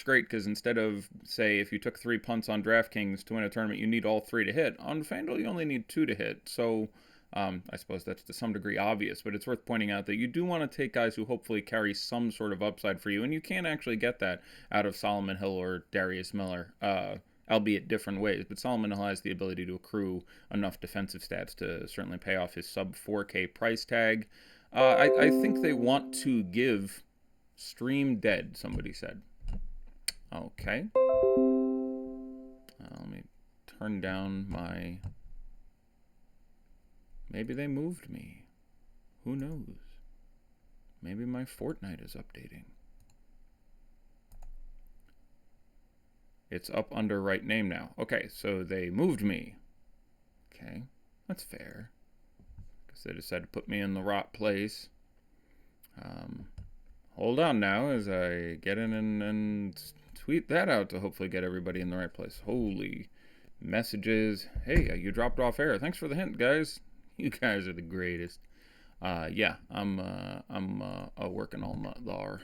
great because instead of, say, if you took 3 punts on DraftKings to win a tournament, you need all 3 to hit. On FanDuel, you only need 2 to hit. So I suppose that's to some degree obvious, but it's worth pointing out that you do want to take guys who hopefully carry some sort of upside for you, and you can actually get that out of Solomon Hill or Darius Miller, albeit different ways. But Solomon Hill has the ability to accrue enough defensive stats to certainly pay off his sub 4K price tag. I think they want to give Stream Dead, somebody said. Okay. Let me turn down my... Maybe they moved me. Who knows? Maybe my Fortnite is updating. It's up under right name now. Okay, so they moved me. Okay, that's fair. Because they decided to put me in the right place. Hold on now as I get in and tweet that out to hopefully get everybody in the right place. Holy messages. Hey, you dropped off air. Thanks for the hint, guys. You guys are the greatest. Yeah, I'm working all night there.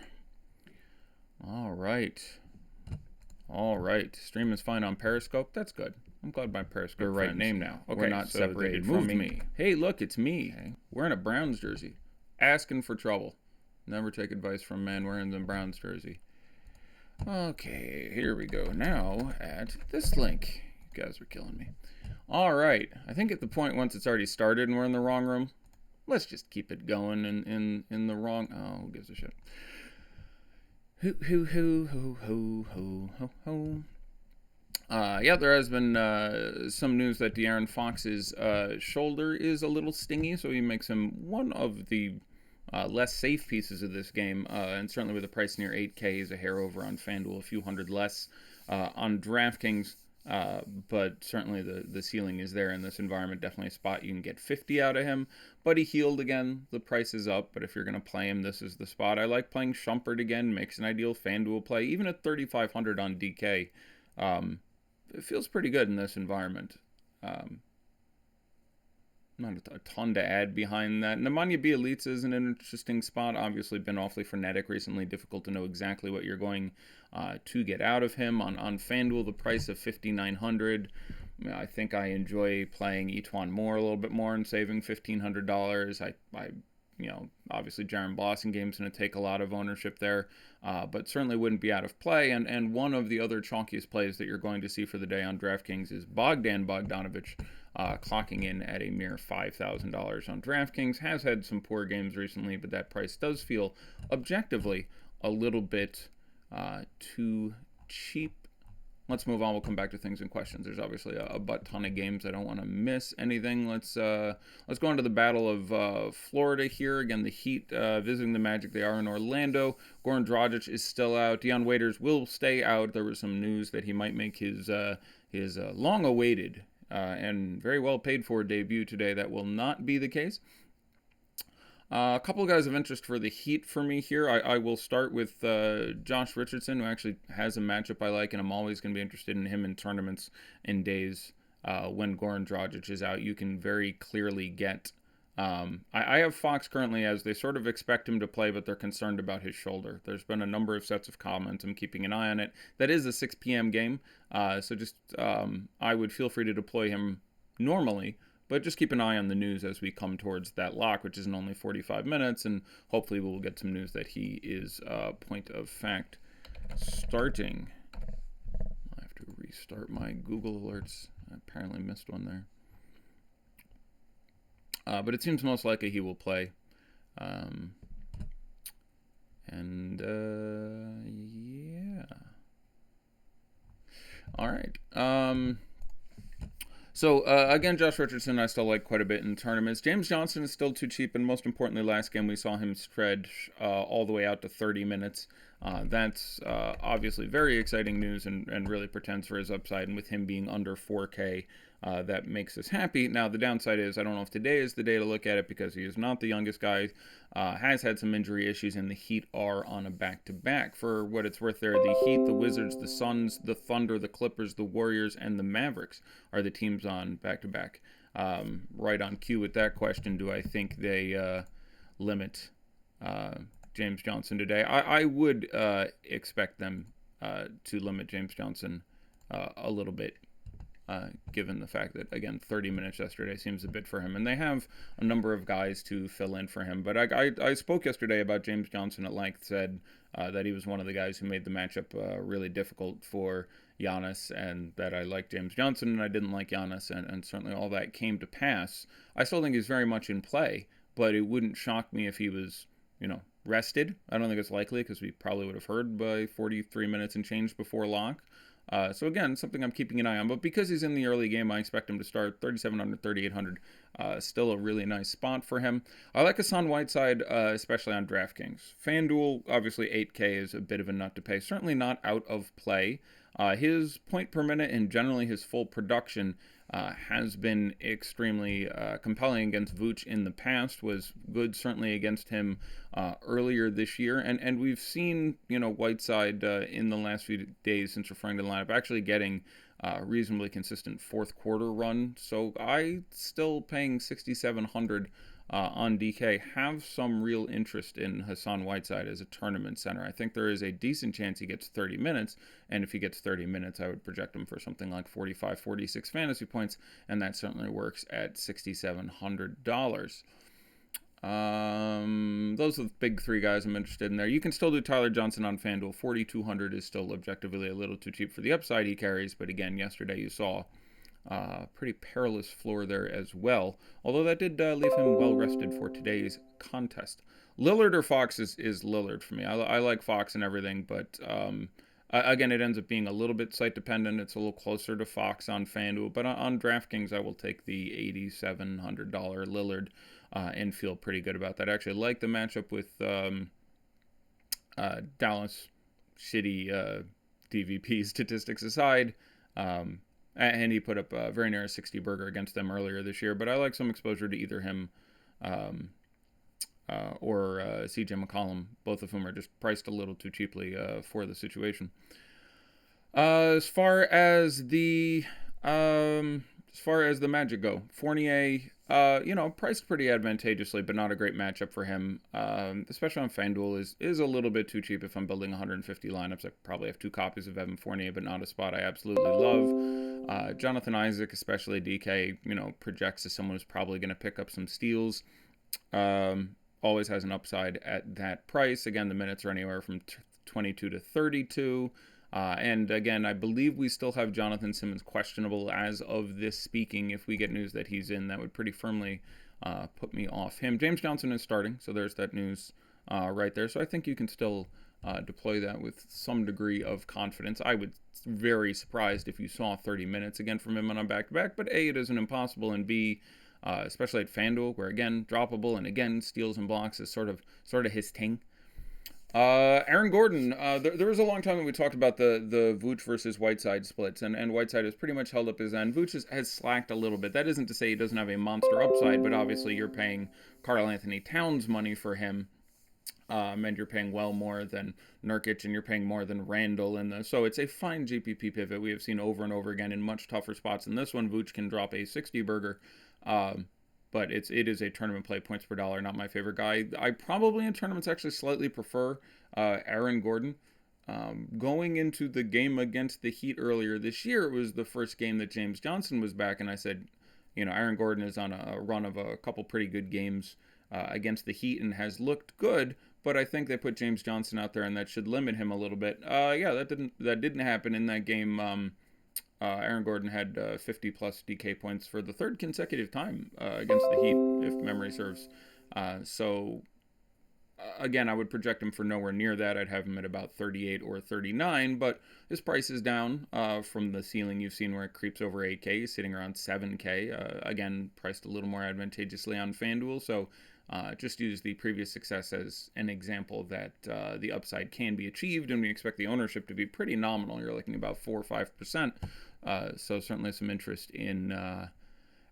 All right. Stream is fine on Periscope. That's good. I'm glad my Periscope friends. Right name now. Okay, we're not separated from me. Hey, look, it's me. Okay. Wearing a Browns jersey. Asking for trouble. Never take advice from man wearing the Browns jersey. Okay, here we go. Now at this link. You guys are killing me. All right. I think at the point once it's already started and we're in the wrong room, let's just keep it going in the wrong... Oh, who gives a shit? Yeah, there has been some news that De'Aaron Fox's shoulder is a little stingy, so he makes him one of the less safe pieces of this game, and certainly with a price near 8K, he's a hair over on FanDuel, a few hundred less on DraftKings. But certainly the ceiling is there in this environment. Definitely a spot you can get 50 out of him. But he healed again. The price is up. But if you're going to play him, this is the spot. I like playing Shumpert again. Makes an ideal FanDuel play. Even at 3,500 on DK, it feels pretty good in this environment. Not a ton to add behind that. Nemanja Bjelica is an interesting spot. Obviously been awfully frenetic recently. Difficult to know exactly what you're going to get out of him. On FanDuel, the price of $5,900. I think I enjoy playing Etuan Moore a little bit more and saving $1,500. I obviously Jaren Blasingame going to take a lot of ownership there, but certainly wouldn't be out of play. And one of the other chalkiest plays that you're going to see for the day on DraftKings is Bogdan Bogdanovich, clocking in at a mere $5,000 on DraftKings. Has had some poor games recently, but that price does feel objectively a little bit too cheap. Let's move on. We'll come back to things and questions. There's obviously a butt ton of games. I don't want to miss anything. Let's go into the Battle of Florida here. Again, the Heat visiting the Magic. They are in Orlando. Goran Dragic is still out. Dion Waiters will stay out. There was some news that he might make his long-awaited and very well paid for debut today. That will not be the case. A couple of guys of interest for the Heat for me here. I will start with Josh Richardson, who actually has a matchup I like, and I'm always going to be interested in him in tournaments in days when Goran Dragic is out. You can very clearly get... I have Fox currently as they sort of expect him to play, but they're concerned about his shoulder. There's been a number of sets of comments. I'm keeping an eye on it. That is a 6 p.m. game, so just I would feel free to deploy him normally, but just keep an eye on the news as we come towards that lock, which is in only 45 minutes, and hopefully we'll get some news that he is point of fact starting. I have to restart my Google alerts. I apparently missed one there. But it seems most likely he will play. Yeah. All right. So, again, Josh Richardson I still like quite a bit in tournaments. James Johnson is still too cheap, and most importantly, last game we saw him stretch all the way out to 30 minutes. That's obviously very exciting news and really portends for his upside, and with him being under 4K, that makes us happy. Now, the downside is I don't know if today is the day to look at it because he is not the youngest guy, has had some injury issues, and the Heat are on a back-to-back. For what it's worth there, the Heat, the Wizards, the Suns, the Thunder, the Clippers, the Warriors, and the Mavericks are the teams on back-to-back. Right on cue with that question, do I think they limit James Johnson today? I would expect them to limit James Johnson a little bit, given the fact that, again, 30 minutes yesterday seems a bit for him. And they have a number of guys to fill in for him. But I spoke yesterday about James Johnson at length, said that he was one of the guys who made the matchup really difficult for Giannis, and that I liked James Johnson and I didn't like Giannis, and certainly all that came to pass. I still think he's very much in play, but it wouldn't shock me if he was, rested. I don't think it's likely because we probably would have heard by 43 minutes and change before lock. So again, something I'm keeping an eye on. But because he's in the early game, I expect him to start 3,700, 3,800. Still a really nice spot for him. I like Hassan Whiteside, especially on DraftKings. FanDuel, obviously 8K is a bit of a nut to pay. Certainly not out of play. His point per minute and generally his full production has been extremely compelling against Vooch in the past, was good certainly against him earlier this year. And we've seen, Whiteside in the last few days since referring to the lineup actually getting reasonably consistent fourth quarter run. So I still paying 6,700 on DK have some real interest in Hassan Whiteside as a tournament center. I think there is a decent chance he gets 30 minutes, and if he gets 30 minutes, I would project him for something like 45, 46 fantasy points, and that certainly works at $6,700. Those are the big three guys I'm interested in there. You can still do Tyler Johnson on FanDuel. 4,200 is still objectively a little too cheap for the upside he carries, but again, yesterday you saw pretty perilous floor there as well. Although that did leave him well rested for today's contest. Lillard or Fox is Lillard for me. I like Fox and everything, but again, it ends up being a little bit site dependent. It's a little closer to Fox on FanDuel, but on DraftKings, I will take the $8,700 Lillard and feel pretty good about that. I actually like the matchup with Dallas. Shitty DVP statistics aside. And he put up a very near a 60 burger against them earlier this year. But I like some exposure to either him or CJ McCollum, both of whom are just priced a little too cheaply for the situation. As far as the Magic go, Fournier, priced pretty advantageously, but not a great matchup for him. Especially on FanDuel is a little bit too cheap if I'm building 150 lineups. I probably have 2 copies of Evan Fournier, but not a spot I absolutely love. Jonathan Isaac, especially DK, projects as someone who's probably going to pick up some steals. Always has an upside at that price. Again, the minutes are anywhere from 22 to 32. And again, I believe we still have Jonathan Simmons questionable as of this speaking. If we get news that he's in, that would pretty firmly put me off him. James Johnson is starting, so there's that news right there. So I think you can still deploy that with some degree of confidence. I would be very surprised if you saw 30 minutes again from him on a back-to-back, but A, it isn't impossible, and B, especially at FanDuel, where again, droppable, and again, steals and blocks is sort of his thing. Aaron Gordon, there was a long time when we talked about the Vooch versus Whiteside splits, and Whiteside has pretty much held up his end. Vooch has slacked a little bit. That isn't to say he doesn't have a monster upside, but obviously you're paying Karl Anthony Towns money for him, and you're paying well more than Nurkic, and you're paying more than Randall. So it's a fine GPP pivot we have seen over and over again in much tougher spots. In this one, Vooch can drop a 60 burger, but it is a tournament play, points per dollar, not my favorite guy. I probably in tournaments actually slightly prefer Aaron Gordon. Going into the game against the Heat earlier this year, it was the first game that James Johnson was back, and I said, Aaron Gordon is on a run of a couple pretty good games against the Heat and has looked good, but I think they put James Johnson out there, and that should limit him a little bit. That didn't happen in that game. Aaron Gordon had 50-plus DK points for the third consecutive time against the Heat, if memory serves. Again, I would project him for nowhere near that. I'd have him at about 38 or 39, but his price is down from the ceiling you've seen where it creeps over 8K. He's sitting around 7K. Again, priced a little more advantageously on FanDuel, so just use the previous success as an example that the upside can be achieved, and we expect the ownership to be pretty nominal. You're looking about 4 or 5%. So certainly some interest in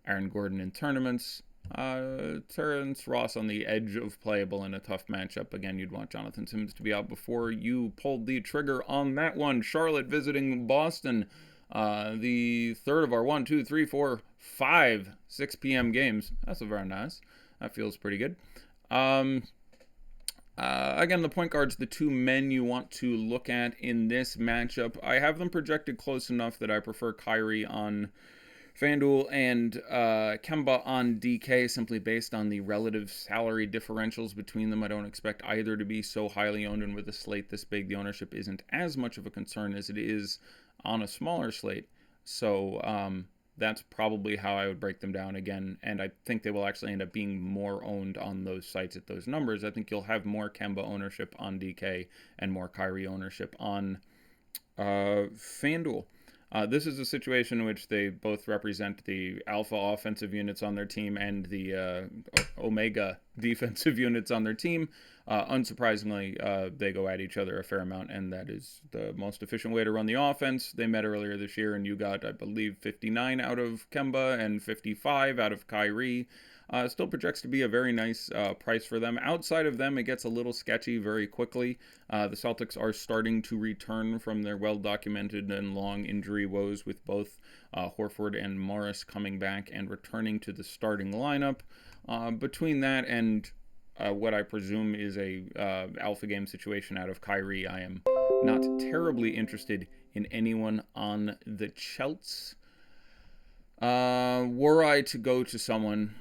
Aaron Gordon in tournaments. Terrence Ross on the edge of playable in a tough matchup. Again, you'd want Jonathan Simmons to be out before you pulled the trigger on that one. Charlotte visiting Boston. The third of our 6 p.m. games. That's very nice. That feels pretty good. Again, the point guards, the two men you want to look at in this matchup. I have them projected close enough that I prefer Kyrie on FanDuel and Kemba on DK, simply based on the relative salary differentials between them. I don't expect either to be so highly owned, and with a slate this big, the ownership isn't as much of a concern as it is on a smaller slate. So that's probably how I would break them down again, and I think they will actually end up being more owned on those sites at those numbers. I think you'll have more Kemba ownership on DK and more Kyrie ownership on FanDuel. This is a situation in which they both represent the alpha offensive units on their team and the omega defensive units on their team. Unsurprisingly, they go at each other a fair amount, and that is the most efficient way to run the offense. They met earlier this year, and you got, I believe, 59 out of Kemba and 55 out of Kyrie. Still projects to be a very nice price for them. Outside of them, it gets a little sketchy very quickly. The Celtics are starting to return from their well-documented and long injury woes, with both Horford and Morris coming back and returning to the starting lineup. Between that and what I presume is a alpha game situation out of Kyrie, I am not terribly interested in anyone on the Celts. Were I to go to someone,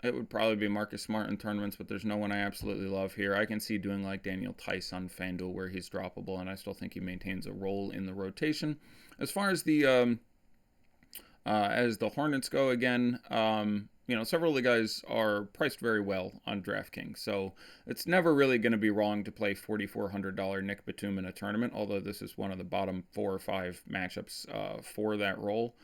it would probably be Marcus Smart in tournaments, but there's no one I absolutely love here. I can see doing like Daniel Tice on FanDuel, where he's droppable, and I still think he maintains a role in the rotation. As far as the Hornets go, again, several of the guys are priced very well on DraftKings, so it's never really going to be wrong to play $4,400 Nick Batum in a tournament, although this is one of the bottom 4 or 5 matchups for that role.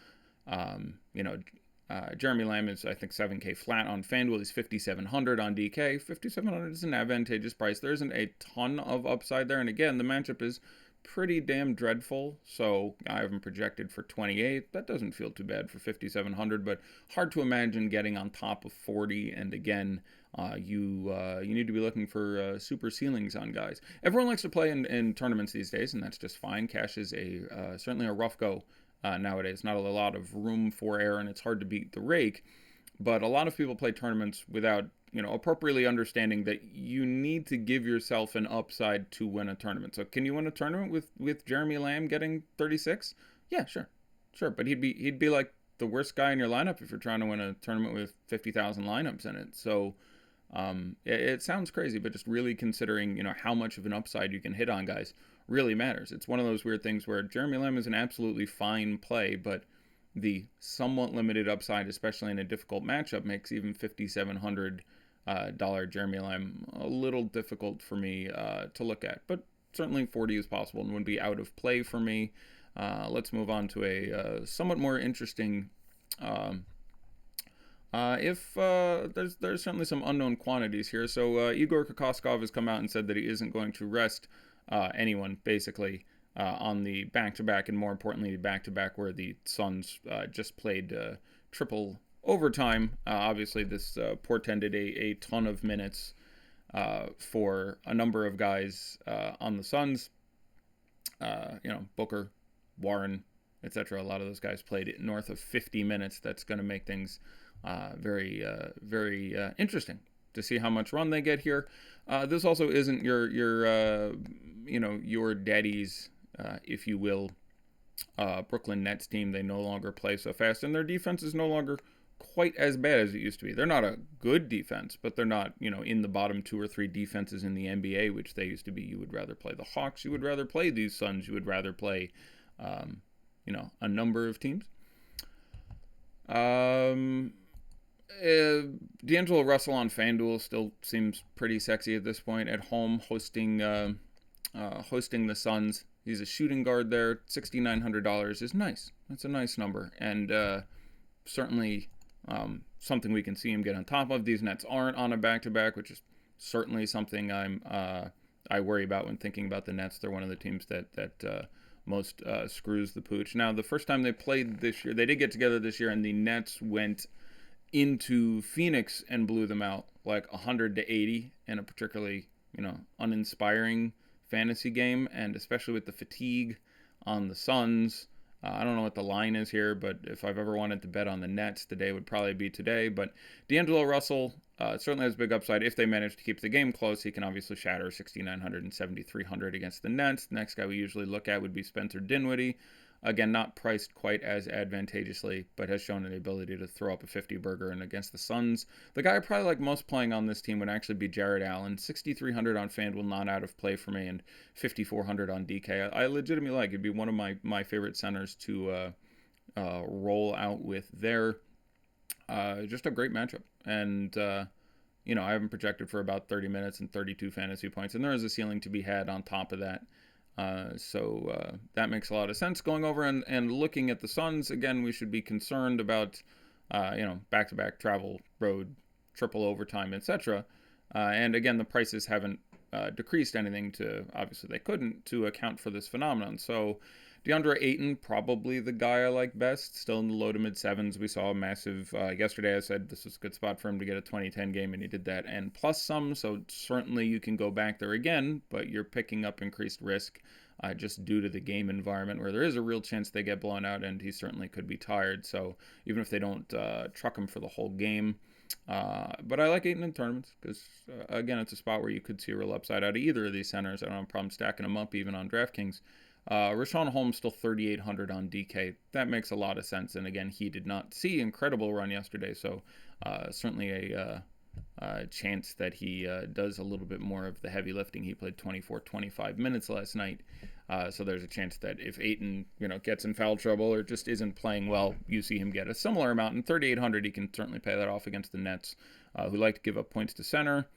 Jeremy Lamb is, I think, $7K flat on FanDuel. He's $5,700 on DK. $5,700 is an advantageous price. There isn't a ton of upside there, and again, the matchup is pretty damn dreadful, so I have him projected for 28. That doesn't feel too bad for $5,700, but hard to imagine getting on top of 40, and again, you need to be looking for super ceilings on guys. Everyone likes to play in tournaments these days, and that's just fine. Cash is certainly a rough go nowadays. Not a lot of room for error, and it's hard to beat the rake. But a lot of people play tournaments without, appropriately understanding that you need to give yourself an upside to win a tournament. So can you win a tournament with Jeremy Lamb getting 36? Yeah, sure. But he'd be like the worst guy in your lineup if you're trying to win a tournament with 50,000 lineups in it. So it sounds crazy, but just really considering, how much of an upside you can hit on guys really matters. It's one of those weird things where Jeremy Lamb is an absolutely fine play, but the somewhat limited upside, especially in a difficult matchup, makes even $5,700 Jeremy Lamb a little difficult for me to look at. But certainly 40 is possible and would be out of play for me. Let's move on to a somewhat more interesting. There's certainly some unknown quantities here. So Igor Kokoskov has come out and said that he isn't going to rest anyone, basically, on the back-to-back, and more importantly, the back-to-back where the Suns just played triple overtime. Obviously, this portended a ton of minutes for a number of guys on the Suns. Booker, Warren, etc. A lot of those guys played north of 50 minutes. That's going to make things very interesting to see how much run they get here. This also isn't your daddy's, if you will, Brooklyn Nets team. They no longer play so fast, and their defense is no longer quite as bad as it used to be. They're not a good defense, but they're not, in the bottom 2 or 3 defenses in the NBA, which they used to be. You would rather play the Hawks. You would rather play these Suns. You would rather play, a number of teams. D'Angelo Russell on FanDuel still seems pretty sexy at this point. At home, hosting the Suns. He's a shooting guard there. $6,900 is nice. That's a nice number, and certainly something we can see him get on top of. These Nets aren't on a back-to-back, which is certainly something I worry about when thinking about the Nets. They're one of the teams that most screws the pooch. Now, the first time they played this year, they did get together this year, and the Nets went into Phoenix and blew them out like 100-80 in a particularly, uninspiring fantasy game, and especially with the fatigue on the Suns. I don't know what the line is here, but if I've ever wanted to bet on the Nets, the day would probably be today. But D'Angelo Russell, Certainly has big upside. If they manage to keep the game close, he can obviously shatter 6,900 and 7,300 against the Nets. The next guy we usually look at would be Spencer Dinwiddie. Again, not priced quite as advantageously, but has shown an ability to throw up a 50 burger. And against the Suns, the guy I probably like most playing on this team would actually be Jared Allen. 6,300 on FanDuel, not out of play for me, and 5,400 on DK. I legitimately like. It'd be one of my favorite centers to roll out with there. Just a great matchup. And, I haven't projected for about 30 minutes and 32 fantasy points. And there is a ceiling to be had on top of that. So that makes a lot of sense. Going over and looking at the Suns, again, we should be concerned about, back-to-back travel, road, triple overtime, etc. And again, the prices haven't decreased anything obviously they couldn't, to account for this phenomenon. So DeAndre Ayton, probably the guy I like best, still in the low to mid sevens. We saw a massive, yesterday I said this was a good spot for him to get a 2010 game, and he did that, and plus some, so certainly you can go back there again, but you're picking up increased risk just due to the game environment, where there is a real chance they get blown out, and he certainly could be tired, so even if they don't truck him for the whole game. But I like Ayton in tournaments, because, again, it's a spot where you could see a real upside out of either of these centers. I don't have a problem stacking them up, even on DraftKings. Richaun Holmes still 3,800 on DK. That makes a lot of sense. And again, he did not see incredible run yesterday, so certainly a chance that he does a little bit more of the heavy lifting. He played 25 minutes last night, so there's a chance that if Ayton gets in foul trouble or just isn't playing well, you see him get a similar amount. And 3,800, he can certainly pay that off against the Nets, who like to give up points to center.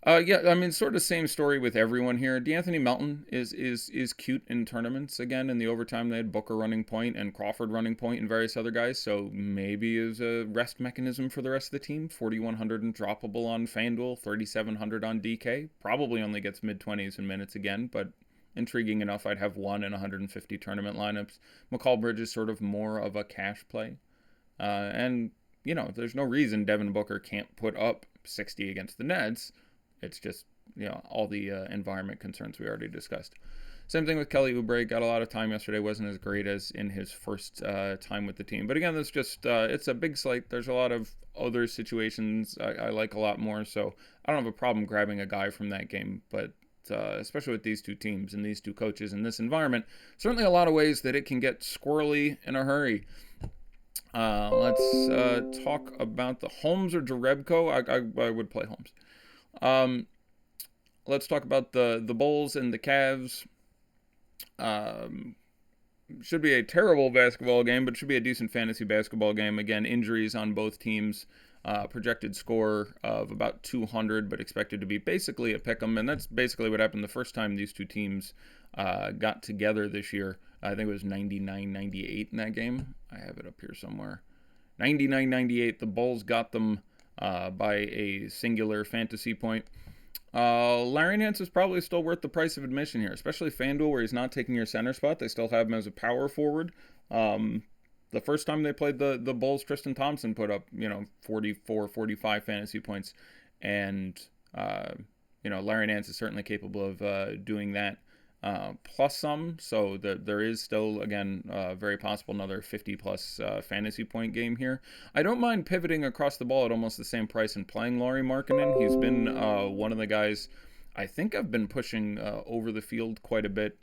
Sort of same story with everyone here. DeAnthony Melton is cute in tournaments. Again, in the overtime, they had Booker running point and Crawford running point and various other guys, so maybe is a rest mechanism for the rest of the team. 4,100 and droppable on FanDuel, 3,700 on DK. Probably only gets mid-20s in minutes again, but intriguing enough. I'd have one in 150 tournament lineups. McCall Bridges sort of more of a cash play. And there's no reason Devin Booker can't put up 60 against the Nets. It's just, all the environment concerns we already discussed. Same thing with Kelly Oubre. Got a lot of time yesterday. Wasn't as great as in his first time with the team. But again, it's just, it's a big slate. There's a lot of other situations I like a lot more. So I don't have a problem grabbing a guy from that game. But especially with these two teams and these two coaches in this environment, certainly a lot of ways that it can get squirrely in a hurry. Let's talk about the Holmes or Jerebko. I would play Holmes. Let's talk about the Bulls and the Cavs. Should be a terrible basketball game, but should be a decent fantasy basketball game. Again, injuries on both teams. Projected score of about 200, but expected to be basically a pick'em, and that's basically what happened the first time these two teams got together this year. I think it was 99-98 in that game. I have it up here somewhere. 99-98. The Bulls got them by a singular fantasy point. Larry Nance is probably still worth the price of admission here, especially FanDuel, where he's not taking your center spot. They still have him as a power forward. The first time they played the Bulls, Tristan Thompson put up 44, 45 fantasy points, and Larry Nance is certainly capable of doing that. Plus some, so there is still, again, very possible another 50-plus fantasy point game here. I don't mind pivoting across the ball at almost the same price and playing Lauri Markkanen. He's been one of the guys I think I've been pushing over the field quite a bit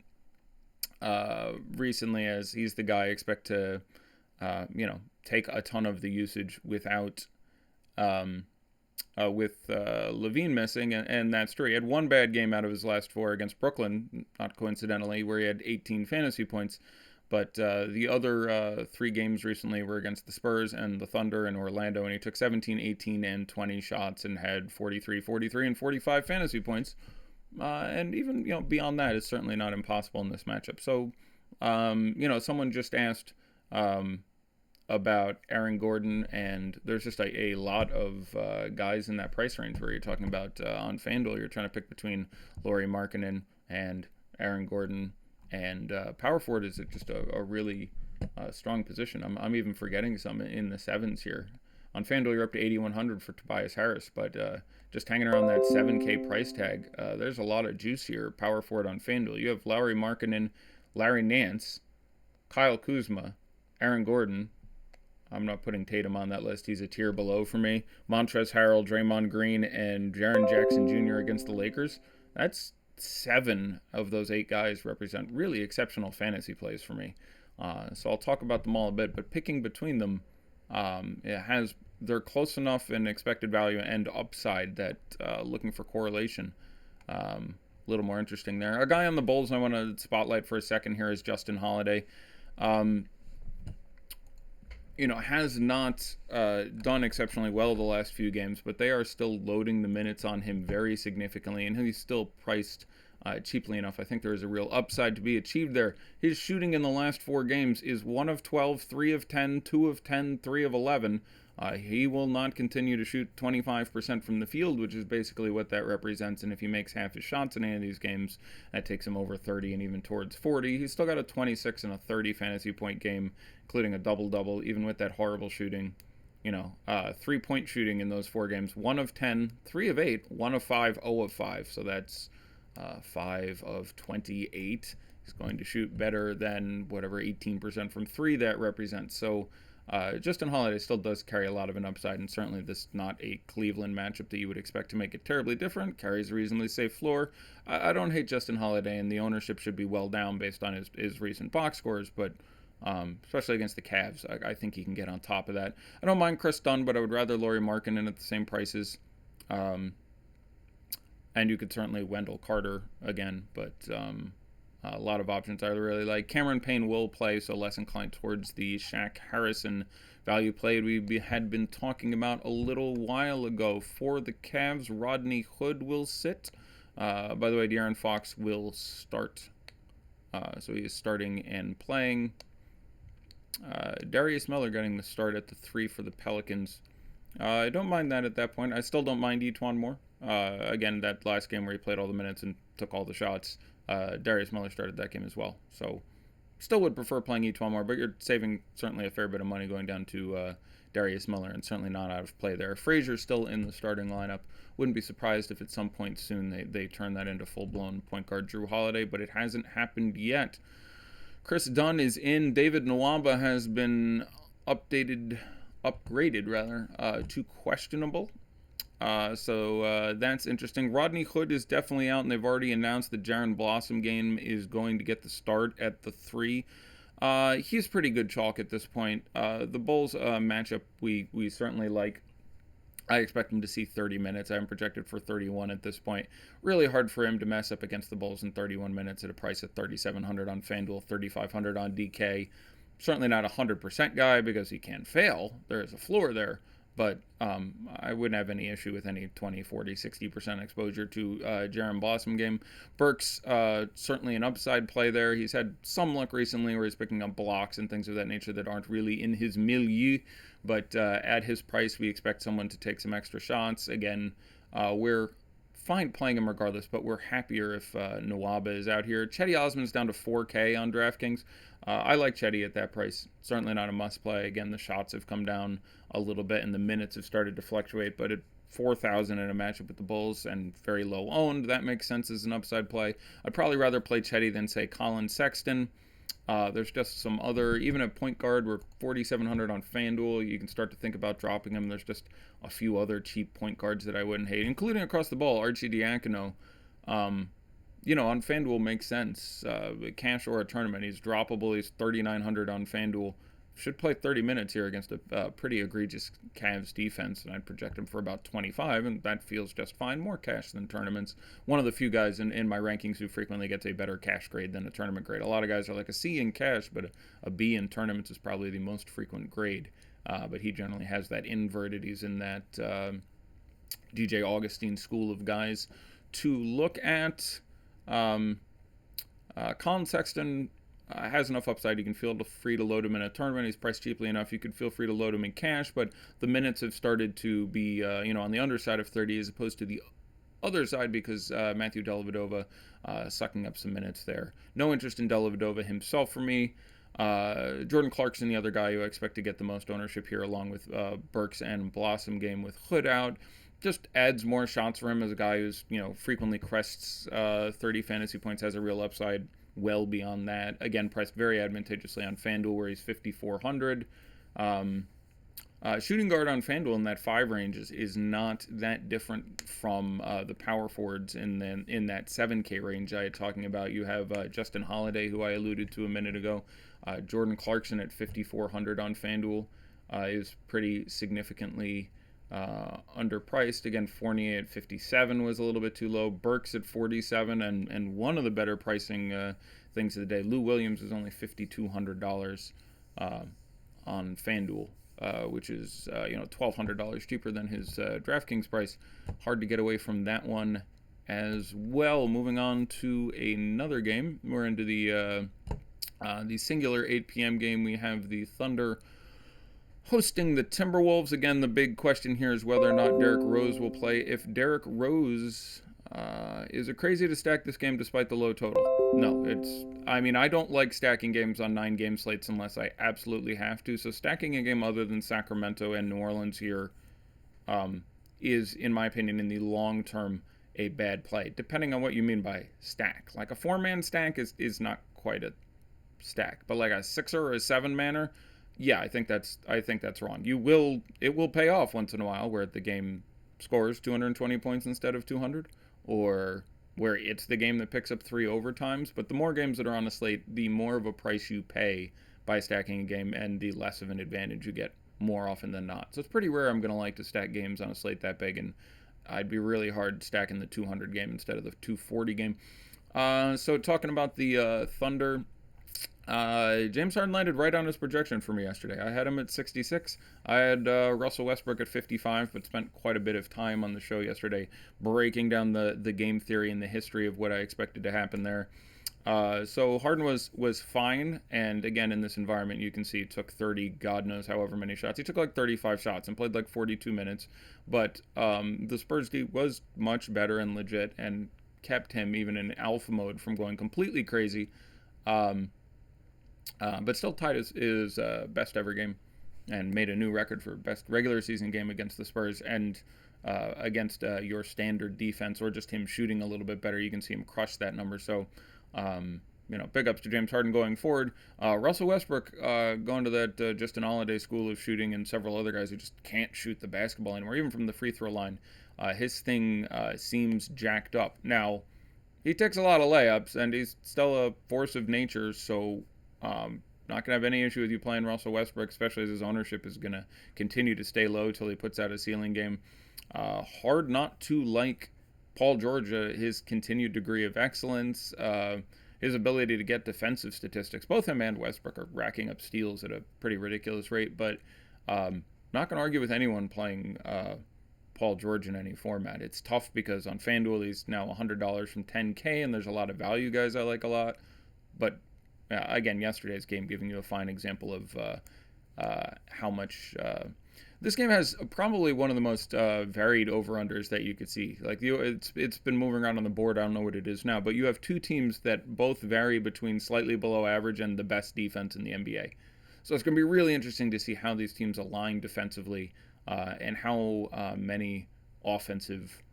recently, as he's the guy I expect to, take a ton of the usage without... with Levine missing, and that's true. He had one bad game out of his last four against Brooklyn, not coincidentally, where he had 18 fantasy points. But the other three games recently were against the Spurs and the Thunder and Orlando, and he took 17, 18, and 20 shots and had 43, 43, and 45 fantasy points. And even beyond that, it's certainly not impossible in this matchup. So, someone just asked about Aaron Gordon, and there's just a lot of guys in that price range where you're talking about on FanDuel, you're trying to pick between Lauri Markkanen and Aaron Gordon, and power forward is just a really strong position. I'm even forgetting some in the sevens here. On FanDuel, you're up to 8,100 for Tobias Harris, but just hanging around that 7K price tag, there's a lot of juice here. Power forward on FanDuel. You have Lauri Markkanen, Larry Nance, Kyle Kuzma, Aaron Gordon, I'm not putting Tatum on that list. He's a tier below for me. Montrezl Harrell, Draymond Green, and Jaren Jackson Jr. against the Lakers. That's 7 of those 8 guys represent really exceptional fantasy plays for me. So I'll talk about them all a bit, but picking between them, they're close enough in expected value and upside that looking for correlation, a little more interesting there. A guy on the Bulls I want to spotlight for a second here is Justin Holiday. Has not done exceptionally well the last few games, but they are still loading the minutes on him very significantly, and he's still priced cheaply enough. I think there is a real upside to be achieved there. His shooting in the last 4 games is 1 of 12, 3 of 10, 2 of 10, 3 of 11. He will not continue to shoot 25% from the field, which is basically what that represents. And if he makes half his shots in any of these games, that takes him over 30 and even towards 40. He's still got a 26 and a 30 fantasy point game, including a double-double, even with that horrible shooting. 3-point shooting in those 4 games. 1 of 10, 3 of 8, 1 of 5, 0 of 5. So that's 5 of 28. He's going to shoot better than whatever 18% from 3 that represents. So Justin Holiday still does carry a lot of an upside, and certainly this is not a Cleveland matchup that you would expect to make it terribly different. Carries a reasonably safe floor. I don't hate Justin Holiday, and the ownership should be well down based on his recent box scores, but especially against the Cavs, I think he can get on top of that. I don't mind Chris Dunn, but I would rather Lauri Markkanen at the same prices. And you could certainly Wendell Carter again, but a lot of options I really like. Cameron Payne will play, so less inclined towards the Shaq Harrison value play we had been talking about a little while ago. For the Cavs, Rodney Hood will sit. By the way, De'Aaron Fox will start. So he is starting and playing. Darius Miller getting the start at the 3 for the Pelicans. I don't mind that at that point. I still don't mind Etuan Moore. Again, that last game where he played all the minutes and took all the shots, Darius Miller started that game as well. So still would prefer playing Etuan Moore, but you're saving certainly a fair bit of money going down to Darius Miller, and certainly not out of play there. Frazier's still in the starting lineup. Wouldn't be surprised if at some point soon they turn that into full-blown point guard Drew Holiday, but it hasn't happened yet. Chris Dunn is in. David Nwaba has been upgraded to questionable. So that's interesting. Rodney Hood is definitely out, and they've already announced that Jaron Blossom game is going to get the start at the 3. He's pretty good chalk at this point. The Bulls matchup we certainly like. I expect him to see 30 minutes. I'm projected for 31 at this point. Really hard for him to mess up against the Bulls in 31 minutes at a price of $3,700 on FanDuel, $3,500 on DK. Certainly not a 100% guy because he can fail. There is a floor there. But I wouldn't have any issue with any 20, 40, 60% exposure to Jaron Blossom game. Burks, certainly an upside play there. He's had some luck recently where he's picking up blocks and things of that nature that aren't really in his milieu. But at his price, we expect someone to take some extra shots. Again, we're fine playing him regardless, but we're happier if Nwaba is out here. Cedi Osman's down to 4K on DraftKings. I like Cedi at that price. Certainly not a must play. Again, the shots have come down a little bit and the minutes have started to fluctuate, but at 4,000 in a matchup with the Bulls and very low owned, that makes sense as an upside play. I'd probably rather play Cedi than, say, Colin Sexton. There's just some other, even at point guard, we're 4,700 on FanDuel. You can start to think about dropping him. There's just a few other cheap point guards that I wouldn't hate, including across the ball, Arcidiacono. On FanDuel makes sense. Cash or a tournament, he's droppable. He's 3,900 on FanDuel. Should play 30 minutes here against a pretty egregious Cavs defense, and I'd project him for about 25, and that feels just fine. More cash than tournaments. One of the few guys in my rankings who frequently gets a better cash grade than a tournament grade. A lot of guys are like a C in cash, but a B in tournaments is probably the most frequent grade. But he generally has that inverted. He's in that DJ Augustine school of guys to look at. Colin Sexton has enough upside. You can feel free to load him in a tournament. He's priced cheaply enough. You could feel free to load him in cash, but the minutes have started to be, on the underside of 30 as opposed to the other side because Matthew Dellavedova sucking up some minutes there. No interest in Dellavedova himself for me. Jordan Clarkson, the other guy who I expect to get the most ownership here, along with Burks and Blossom game with Hood out. Just adds more shots for him as a guy who's, frequently crests 30 fantasy points, has a real upside well beyond that. Again, priced very advantageously on FanDuel where he's 5,400. Shooting guard on FanDuel in that 5 range is not that different from the power forwards in that 7K range I had talking about. You have Justin Holiday, who I alluded to a minute ago. Jordan Clarkson at 5,400 on FanDuel is pretty significantly underpriced. Again, Fournier at 57 was a little bit too low. Burks at 47, and one of the better pricing things of the day, Lou Williams is only $5,200 on FanDuel. Which is $1,200 cheaper than his DraftKings price. Hard to get away from that one as well. Moving on to another game, we're into the singular 8 p.m. game. We have the Thunder hosting the Timberwolves. Again, the big question here is whether or not Derrick Rose will play. If Derrick Rose is it crazy to stack this game despite the low total? No, I don't like stacking games on 9-game slates unless I absolutely have to. So stacking a game other than Sacramento and New Orleans here is, in my opinion, in the long term, a bad play, depending on what you mean by stack. Like a 4-man stack is not quite a stack, but like a 6er or a 7-manner, yeah, I think that's wrong. It will pay off once in a while where the game scores 220 points instead of 200, or where it's the game that picks up 3 overtimes. But the more games that are on the slate, the more of a price you pay by stacking a game, and the less of an advantage you get more often than not. So it's pretty rare I'm going to like to stack games on a slate that big, and I'd be really hard stacking the 200 game instead of the 240 game. So talking about the Thunder, James Harden landed right on his projection for me yesterday. I had him at 66. I had Russell Westbrook at 55, but spent quite a bit of time on the show yesterday breaking down the game theory and the history of what I expected to happen there. So Harden was fine, and again, in this environment, you can see he took 30, God knows however many shots. He took like 35 shots and played like 42 minutes, but the Spurs D was much better and legit and kept him, even in alpha mode, from going completely crazy. But still tied his best ever game and made a new record for best regular season game against the Spurs, and against your standard defense, or just him shooting a little bit better. You can see him crush that number. So, big ups to James Harden going forward. Russell Westbrook going to that Justin Holiday school of shooting, and several other guys who just can't shoot the basketball anymore, even from the free throw line. His thing seems jacked up. Now, he takes a lot of layups, and he's still a force of nature, so not going to have any issue with you playing Russell Westbrook, especially as his ownership is going to continue to stay low till he puts out a ceiling game. Hard not to like Paul George, his continued degree of excellence, his ability to get defensive statistics. Both him and Westbrook are racking up steals at a pretty ridiculous rate, but not going to argue with anyone playing Paul George in any format. It's tough because on FanDuel he's now $100 from 10K, and there's a lot of value guys I like a lot, but again, yesterday's game giving you a fine example of how much this game has. Probably one of the most varied over-unders that you could see. Like it's been moving around on the board. I don't know what it is now, but you have two teams that both vary between slightly below average and the best defense in the NBA. So it's going to be really interesting to see how these teams align defensively, and how many offensive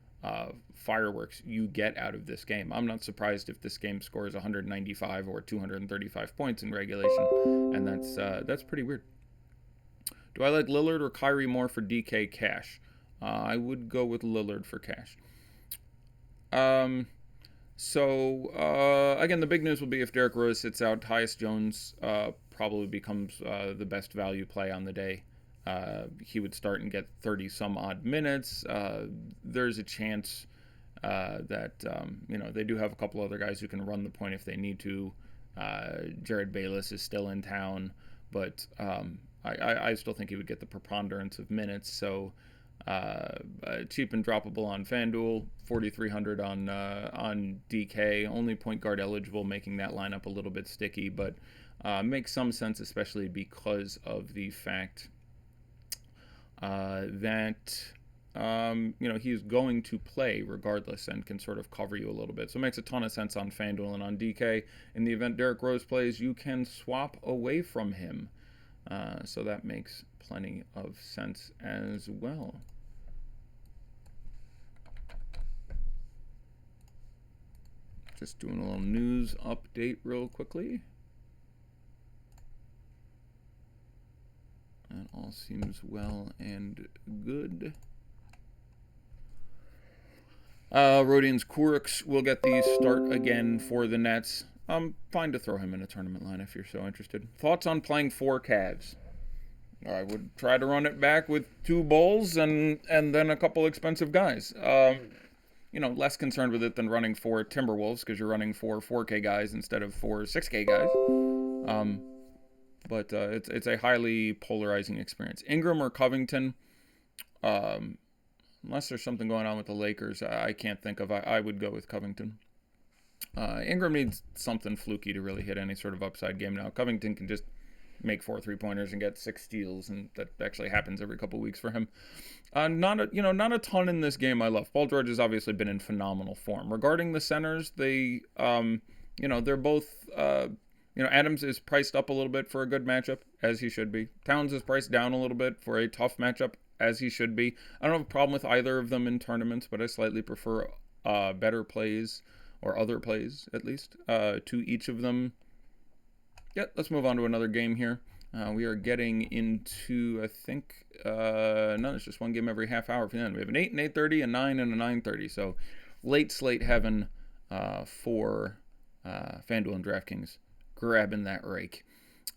fireworks you get out of this game. I'm not surprised if this game scores 195 or 235 points in regulation, and that's pretty weird. Do I like Lillard or Kyrie more for DK cash? I would go with Lillard for cash. Again, the big news will be if Derrick Rose sits out. Tyus Jones probably becomes the best value play on the day. He would start and get 30 some odd minutes. There's a chance that they do have a couple other guys who can run the point if they need to. Jared Bayless is still in town, but I still think he would get the preponderance of minutes. So cheap and droppable on FanDuel, 4,300 on DK. Only point guard eligible, making that lineup a little bit sticky, but makes some sense, especially because of the fact that he's going to play regardless and can sort of cover you a little bit. So it makes a ton of sense on FanDuel. And on DK, in the event Derrick Rose plays, you can swap away from him. So that makes plenty of sense as well. Just doing a little news update real quickly. And all seems well and good. Rodions Kurics will get the start again for the Nets. Fine to throw him in a tournament line if you're so interested. Thoughts on playing 4 Cavs? I would try to run it back with 2 Bulls and then a couple expensive guys. Less concerned with it than running 4 Timberwolves because you're running 4 4K guys instead of 4 6K guys. But it's a highly polarizing experience. Ingram or Covington, unless there's something going on with the Lakers, I can't think of. I would go with Covington. Ingram needs something fluky to really hit any sort of upside game now. Covington can just make 4 3-pointers and get 6 steals, and that actually happens every couple weeks for him. Not a ton in this game I love. Paul George has obviously been in phenomenal form. Regarding the centers, they're both, Adams is priced up a little bit for a good matchup, as he should be. Towns is priced down a little bit for a tough matchup, as he should be. I don't have a problem with either of them in tournaments, but I slightly prefer better plays, or other plays at least, to each of them. Yeah, let's move on to another game here. We are getting into, I think, it's just one game every half hour for the end. We have an 8 and 8:30, a 9 and a 9:30. So late slate heaven for FanDuel and DraftKings grabbing that rake.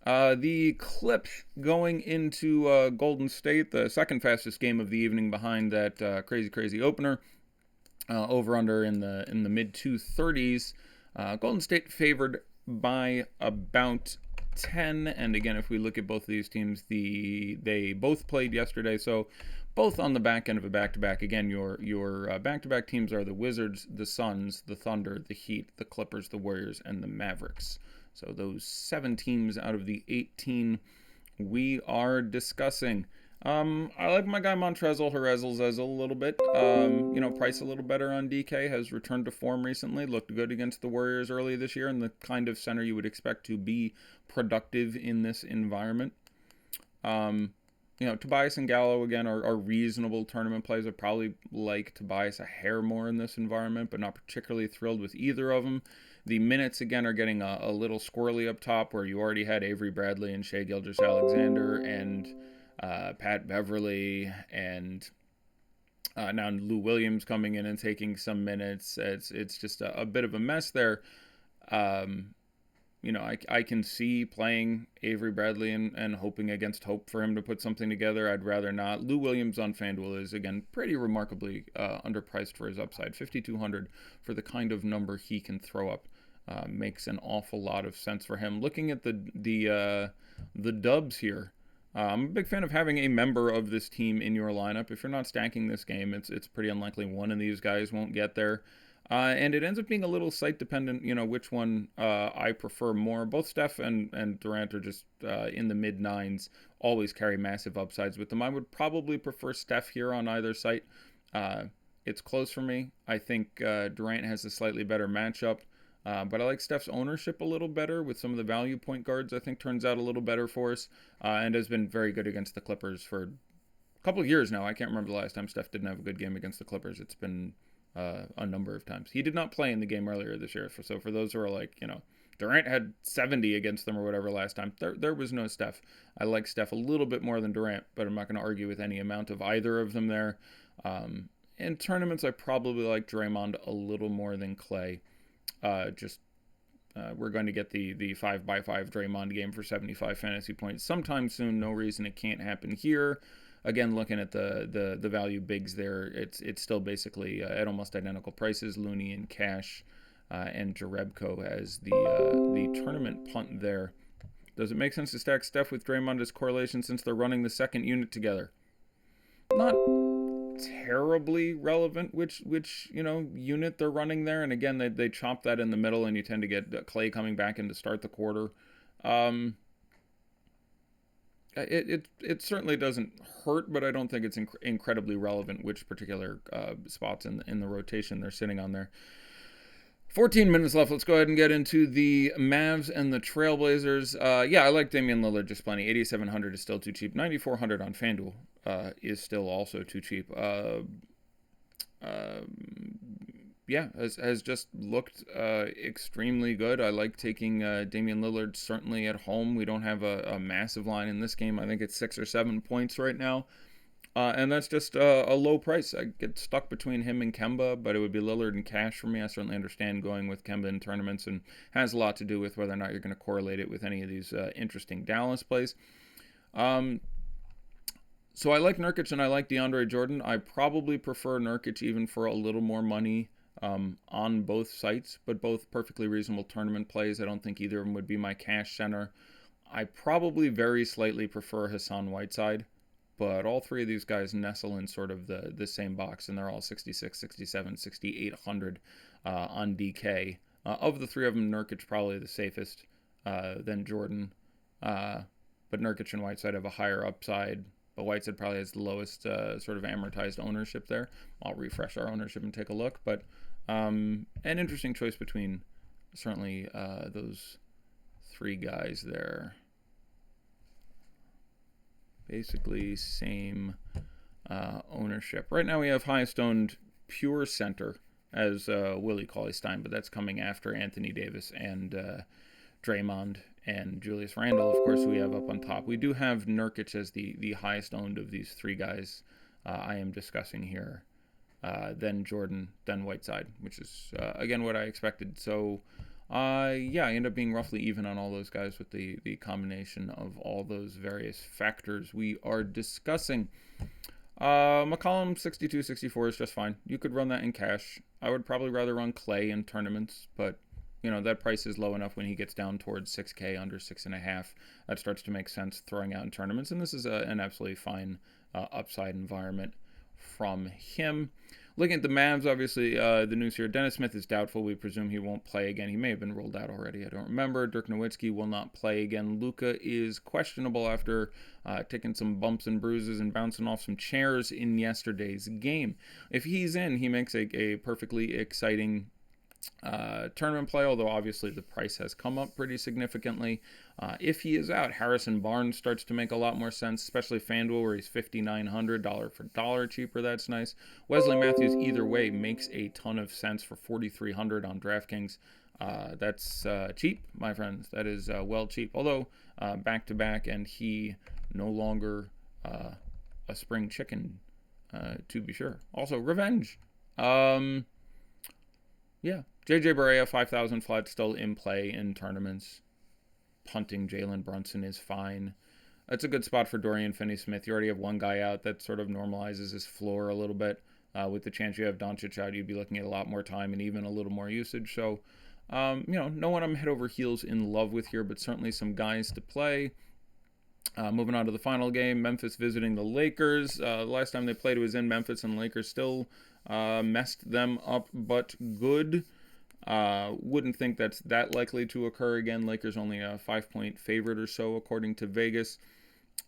The Clips going into Golden State, the second fastest game of the evening behind that crazy opener. Over under in the mid 230s. Golden State favored by about 10. And again, if we look at both of these teams, they both played yesterday, so both on the back end of a back-to-back. Again, your back-to-back teams are the Wizards, the Suns, the Thunder, the Heat, the Clippers, the Warriors, and the Mavericks. So those 7 teams out of the 18 we are discussing. I like my guy Montrezl Harrell a little bit. Price a little better on DK, has returned to form recently, looked good against the Warriors early this year, and the kind of center you would expect to be productive in this environment. Tobias and Gallo, again, are reasonable tournament plays. I probably like Tobias a hair more in this environment, but not particularly thrilled with either of them. The minutes, again, are getting a little squirrely up top, where you already had Avery Bradley and Shai Gilgeous-Alexander and Pat Beverly, and now Lou Williams coming in and taking some minutes. It's just a bit of a mess there. I can see playing Avery Bradley and hoping against hope for him to put something together. I'd rather not. Lou Williams on FanDuel is, again, pretty remarkably underpriced for his upside. $5,200 for the kind of number he can throw up makes an awful lot of sense for him. Looking at the dubs here, I'm a big fan of having a member of this team in your lineup. If you're not stacking this game, it's pretty unlikely one of these guys won't get there. And it ends up being a little site dependent, which one I prefer more. Both Steph and Durant are just in the mid 9s, always carry massive upsides with them. I would probably prefer Steph here on either site. It's close for me. I think Durant has a slightly better matchup. But I like Steph's ownership a little better with some of the value point guards. I think turns out a little better for us, and has been very good against the Clippers for a couple of years now. I can't remember the last time Steph didn't have a good game against the Clippers. It's been a number of times. He did not play in the game earlier this year. So for those who are like, Durant had 70 against them or whatever last time, there was no Steph. I like Steph a little bit more than Durant, but I'm not going to argue with any amount of either of them there. In tournaments, I probably like Draymond a little more than Clay. We're going to get the 5x5 Draymond game for 75 fantasy points sometime soon. No reason it can't happen here. Again, looking at the value bigs there, it's still basically at almost identical prices. Looney and Cash and Jerebko as the tournament punt there. Does it make sense to stack Steph with Draymond as correlation since they're running the second unit together? Not terribly relevant which unit they're running there, and again they chop that in the middle, and you tend to get Clay coming back in to start the quarter. It certainly doesn't hurt, but I don't think it's incredibly relevant which particular spots in the rotation they're sitting on there. 14 minutes left. Let's go ahead and get into the Mavs and the Trailblazers. I like Damian Lillard just plenty. 8,700 is still too cheap. 9,400 on FanDuel is still also too cheap. yeah, has just looked extremely good. I like taking Damian Lillard certainly at home. We don't have a massive line in this game. I think it's 6 or 7 points right now. And that's just a low price. I get stuck between him and Kemba, but it would be Lillard and cash for me. I certainly understand going with Kemba in tournaments, and has a lot to do with whether or not you're going to correlate it with any of these interesting Dallas plays. Um, so I like Nurkic and I like DeAndre Jordan. I probably prefer Nurkic even for a little more money on both sites, but both perfectly reasonable tournament plays. I don't think either of them would be my cash center. I probably very slightly prefer Hassan Whiteside, but all three of these guys nestle in sort of the same box, and they're all 66, 67, 6,800 on DK. Of the three of them, Nurkic probably the safest, then Jordan. But Nurkic and Whiteside have a higher upside, but Whiteside probably has the lowest sort of amortized ownership there. I'll refresh our ownership and take a look, but an interesting choice between certainly those three guys there. Basically same ownership. Right now we have highest owned pure center as Willie Cauley-Stein, but that's coming after Anthony Davis and Draymond and Julius Randle, of course, we have up on top. We do have Nurkic as the highest owned of these three guys I am discussing here. Then Jordan, then Whiteside, which is, again, what I expected. So, yeah, I end up being roughly even on all those guys with the combination of all those various factors we are discussing. McCollum 62, 64 is just fine. You could run that in cash. I would probably rather run Clay in tournaments, but that price is low enough when he gets down towards 6K, under 6.5. That starts to make sense throwing out in tournaments, and this is an absolutely fine upside environment from him. Looking at the Mavs, obviously, the news here, Dennis Smith is doubtful. We presume he won't play again. He may have been ruled out already. I don't remember. Dirk Nowitzki will not play again. Luka is questionable after taking some bumps and bruises and bouncing off some chairs in yesterday's game. If he's in, he makes a perfectly exciting tournament play, although obviously the price has come up pretty significantly. If he is out, Harrison Barnes starts to make a lot more sense, especially FanDuel where he's $5,900 dollar for dollar cheaper. That's nice. Wesley Matthews either way makes a ton of sense for $4,300 on DraftKings. That's cheap, my friends. That is well cheap. Although back to back, and he no longer a spring chicken, to be sure. Also revenge. Yeah, JJ Barea, 5,000 flat, still in play in tournaments. Punting Jalen Brunson is fine. That's a good spot for Dorian Finney-Smith. You already have one guy out. That sort of normalizes his floor a little bit. With the chance you have Doncic out, you'd be looking at a lot more time and even a little more usage. So, no one I'm head over heels in love with here, but certainly some guys to play. Moving on to the final game, Memphis visiting the Lakers. The last time they played was in Memphis, and the Lakers still messed them up, but good. Wouldn't think that's that likely to occur again. Lakers only a 5-point favorite or so, according to Vegas.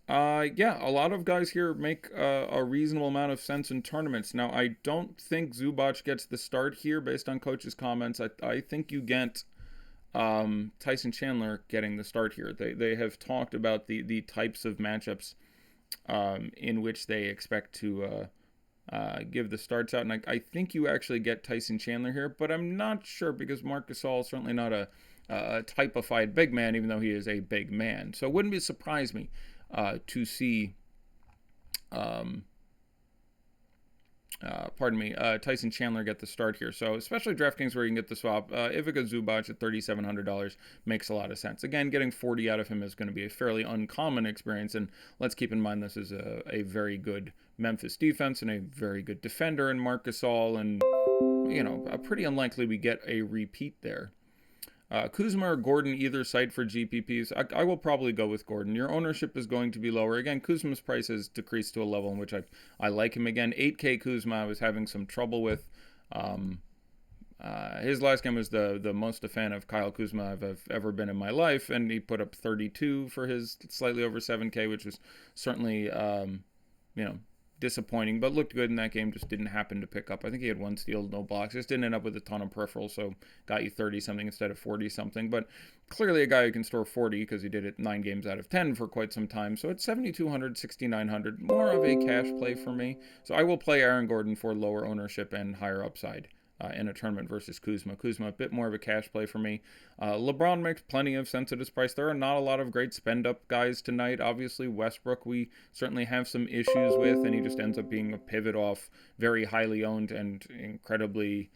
Yeah, a lot of guys here make a reasonable amount of sense in tournaments. Now, I don't think Zubac gets the start here based on coach's comments. I think you get Tyson Chandler getting the start here. They have talked about the types of matchups in which they expect to give the starts out, and I think you actually get Tyson Chandler here, but I'm not sure because Marc Gasol is certainly not a typified big man, even though he is a big man. So it wouldn't surprise me to see Tyson Chandler get the start here. So especially DraftKings where you can get the swap, Ivica Zubac at $3,700 makes a lot of sense. Again, getting 40 out of him is going to be a fairly uncommon experience, and let's keep in mind this is a very good Memphis defense and a very good defender in Marc Gasol, and pretty unlikely we get a repeat there. Kuzma or Gordon, either site for GPPs. I will probably go with Gordon. Your ownership is going to be lower. Again, Kuzma's price has decreased to a level in which I like him again. 8K Kuzma I was having some trouble with. His last game was the most a fan of Kyle Kuzma I've ever been in my life, and he put up 32 for his slightly over 7K, which was certainly, disappointing, but looked good in that game. Just didn't happen to pick up. I think he had one steal, no blocks. Just didn't end up with a ton of peripherals, so got you 30-something instead of 40-something. But clearly a guy who can store 40 because he did it 9 games out of 10 for quite some time. So it's 7,200, 6,900, more of a cash play for me. So I will play Aaron Gordon for lower ownership and higher upside in a tournament versus Kuzma. Kuzma, a bit more of a cash play for me. LeBron makes plenty of sense at his price. There are not a lot of great spend-up guys tonight. Obviously, Westbrook, we certainly have some issues with, and he just ends up being a pivot off very highly owned and incredibly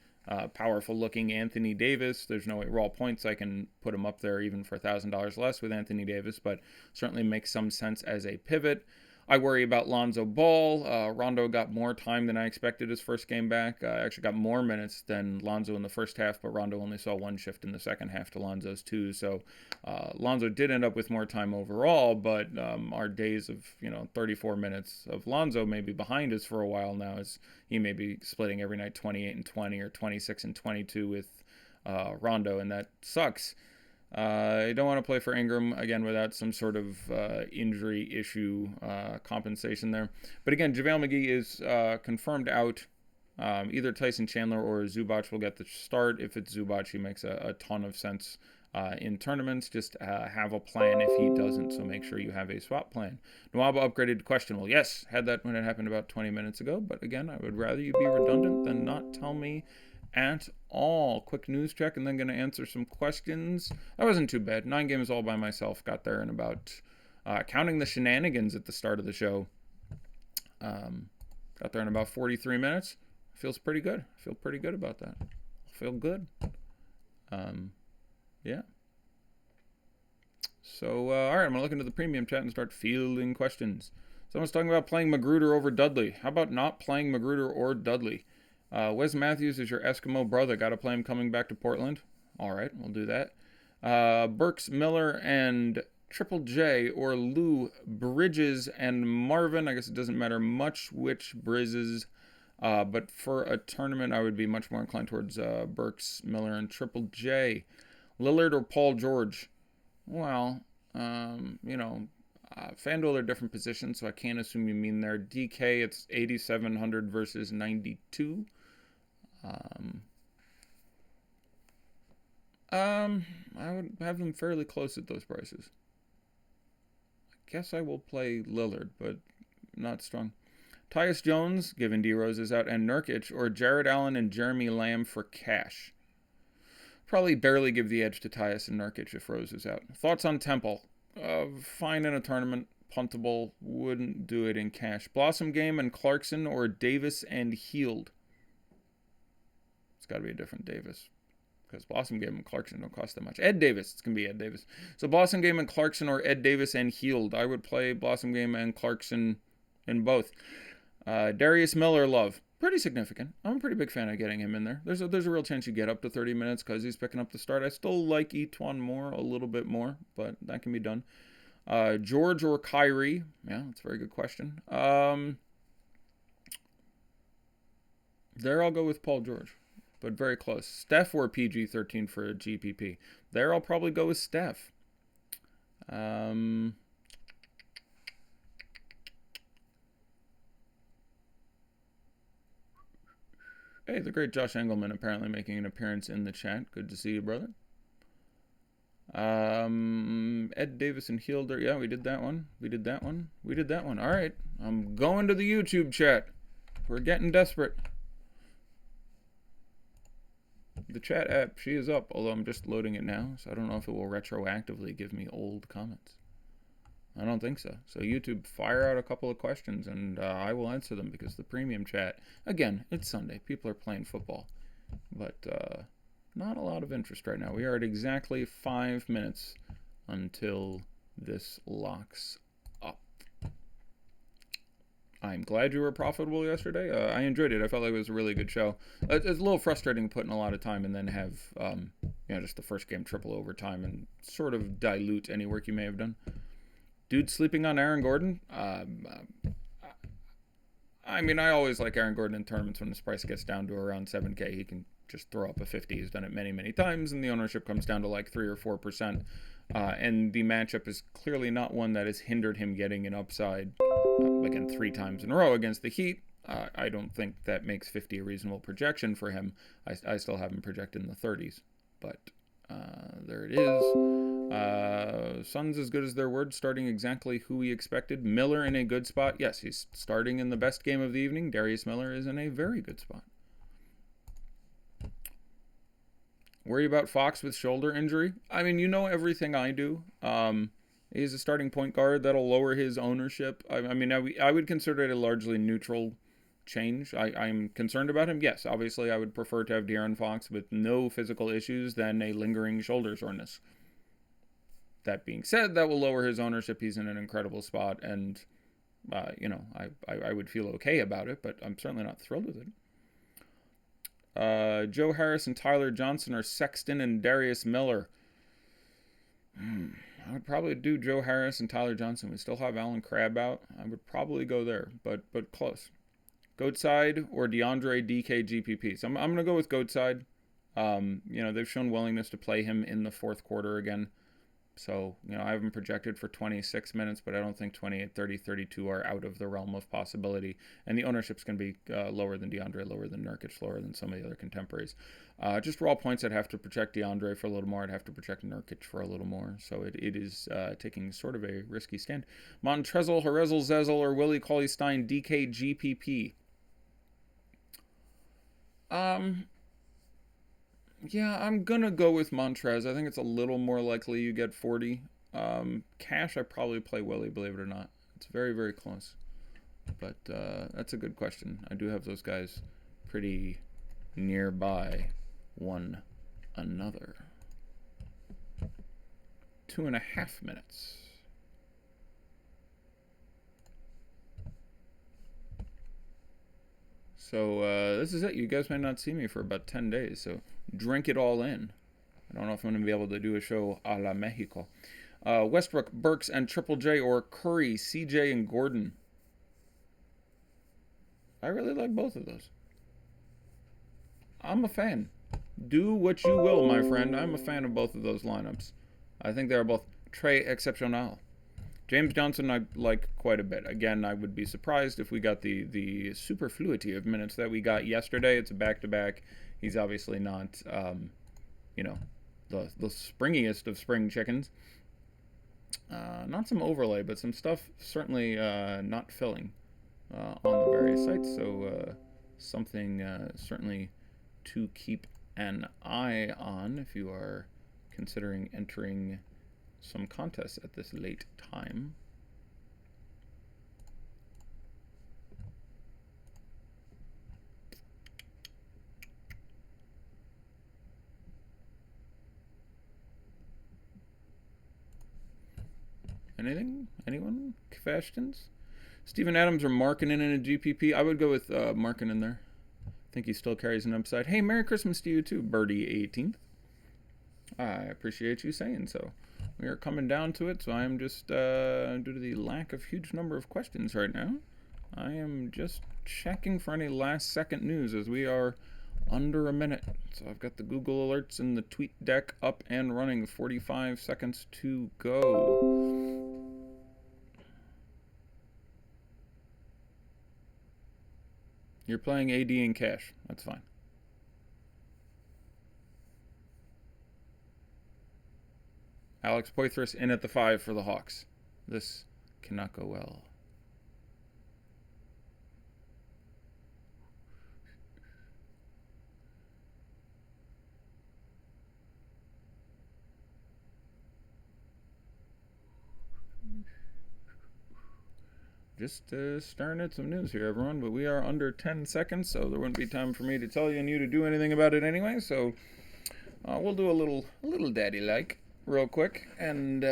powerful-looking Anthony Davis. There's no raw points I can put him up there even for $1,000 less with Anthony Davis, but certainly makes some sense as a pivot. I worry about Lonzo Ball. Rondo got more time than I expected his first game back. Actually got more minutes than Lonzo in the first half, but Rondo only saw one shift in the second half to Lonzo's two. So Lonzo did end up with more time overall, but our days of 34 minutes of Lonzo may be behind us for a while now, as he may be splitting every night 28 and 20 or 26 and 22 with Rondo, and that sucks. I don't want to play for Ingram, again, without some sort of injury issue compensation there. But again, JaVale McGee is confirmed out. Either Tyson Chandler or Zubac will get the start. If it's Zubac, he makes a ton of sense in tournaments. Just have a plan if he doesn't, so make sure you have a swap plan. Nwaba upgraded to questionable. Yes, had that when it happened about 20 minutes ago. But again, I would rather you be redundant than not tell me at all. Quick news check, and then going to answer some questions. That wasn't too bad. 9 games all by myself. Got there in about, counting the shenanigans at the start of the show, got there in about 43 minutes. Feels pretty good. I feel pretty good about that. I feel good. Yeah. So, all right, I'm going to look into the premium chat and start fielding questions. Someone's talking about playing Magruder over Dudley. How about not playing Magruder or Dudley? Wes Matthews is your Eskimo brother. Got to play him coming back to Portland. All right, we'll do that. Burks, Miller, and Triple J, or Lou, Bridges, and Marvin. I guess it doesn't matter much which Bridges. But for a tournament, I would be much more inclined towards Burks, Miller, and Triple J. Lillard or Paul George? Well, FanDuel are different positions, so I can't assume you mean there. DK, it's 8,700 versus 92. I would have them fairly close at those prices. I guess I will play Lillard, but not strong. Tyus Jones, given D Rose is out, and Nurkic, or Jared Allen and Jeremy Lamb for cash. Probably barely give the edge to Tyus and Nurkic if Rose is out. Thoughts on Temple? Fine in a tournament. Puntable. Wouldn't do it in cash. Blossom Game and Clarkson, or Davis and Heald? It's got to be a different Davis, because Blossom Game and Clarkson don't cost that much. Ed Davis. It's going to be Ed Davis. So Blossom Game and Clarkson, or Ed Davis and Heald? I would play Blossom Game and Clarkson in both. Darius Miller, love. Pretty significant. I'm a pretty big fan of getting him in there. There's a real chance you get up to 30 minutes because he's picking up the start. I still like Etuan more, a little bit more, but that can be done. George or Kyrie? Yeah, that's a very good question. There I'll go with Paul George, but very close. Steph or PG-13 for a GPP? There I'll probably go with Steph. Hey, the great Josh Engelman apparently making an appearance in the chat. Good to see you, brother. Ed Davis and Healder. Yeah, we did that one. We did that one. All right. I'm going to the YouTube chat. We're getting desperate. The chat app, she is up, although I'm just loading it now, so I don't know if it will retroactively give me old comments. I don't think so. So YouTube, fire out a couple of questions, and I will answer them, because the premium chat, again, it's Sunday. People are playing football, but not a lot of interest right now. We are at exactly 5 minutes until this locks up. I'm glad you were profitable yesterday. I enjoyed it. I felt like it was a really good show. It's a little frustrating putting a lot of time and then have just the first game triple overtime and sort of dilute any work you may have done. Dude sleeping on Aaron Gordon? I mean, I always like Aaron Gordon in tournaments when his price gets down to around 7K. He can just throw up a 50. He's done it many, many times, and the ownership comes down to like 3 or 4%. And the matchup is clearly not one that has hindered him getting an upside, again, 3 times in a row against the Heat. I don't think that makes 50 a reasonable projection for him. I still have him projected in the 30s, but there it is. Suns as good as their word, starting exactly who we expected. Miller in a good spot. Yes, he's starting in the best game of the evening. Darius Miller is in a very good spot. Worry about Fox with shoulder injury? I mean, you know everything I do. He's a starting point guard. That'll lower his ownership. I mean, I would consider it a largely neutral change. I'm concerned about him. Yes, obviously, I would prefer to have De'Aaron Fox with no physical issues than a lingering shoulder soreness. That being said, that will lower his ownership. He's in an incredible spot, and I would feel okay about it, but I'm certainly not thrilled with it. Joe Harris and Tyler Johnson are Sexton and Darius Miller. I would probably do Joe Harris and Tyler Johnson. We still have Alan Crabb out. I would probably go there, but close. Goat side or DeAndre DK GPP. So I'm going to go with Goat side. They've shown willingness to play him in the fourth quarter again. So, I have him projected for 26 minutes, but I don't think 28, 30, 32 are out of the realm of possibility. And the ownership's going to be lower than DeAndre, lower than Nurkic, lower than some of the other contemporaries. Just raw points, I'd have to project DeAndre for a little more. I'd have to project Nurkic for a little more. So it is taking sort of a risky stand. Montrezl, Harrell, Zezel, or Willie Cauley-Stein, DK GPP. Yeah, I'm going to go with Montrez. I think it's a little more likely you get 40. Cash, I probably play Willie, believe it or not. It's very, very close. But that's a good question. I do have those guys pretty nearby one another. 2.5 minutes. So this is it. You guys might not see me for about 10 days, so drink it all in. I don't know if I'm going to be able to do a show a la Mexico. Westbrook, Burks, and Triple J, or Curry, CJ, and Gordon. I really like both of those. I'm a fan. Do what you will, my friend. I'm a fan of both of those lineups. I think they're both très exceptionnel. James Johnson I like quite a bit. Again, I would be surprised if we got the superfluity of minutes that we got yesterday. It's a back-to-back. He's obviously not, the springiest of spring chickens. Not some overlay, but some stuff certainly not filling on the various sites. So something certainly to keep an eye on if you are considering entering some contests at this late time. Anything? Anyone? Questions? Steven Adams or Markkanen in a GPP? I would go with Markkanen there. I think he still carries an upside. Hey, Merry Christmas to you too, Birdie 18th. I appreciate you saying so. We are coming down to it, so I am just, due to the lack of huge number of questions right now, I am just checking for any last-second news as we are under a minute. So I've got the Google alerts and the tweet deck up and running. 45 seconds to go. You're playing AD in cash. That's fine. Alex Poitras in at the 5 for the Hawks. This cannot go well. Just staring at some news here, everyone, but we are under 10 seconds, so there wouldn't be time for me to tell you and you to do anything about it anyway, so we'll do a little daddy-like real quick and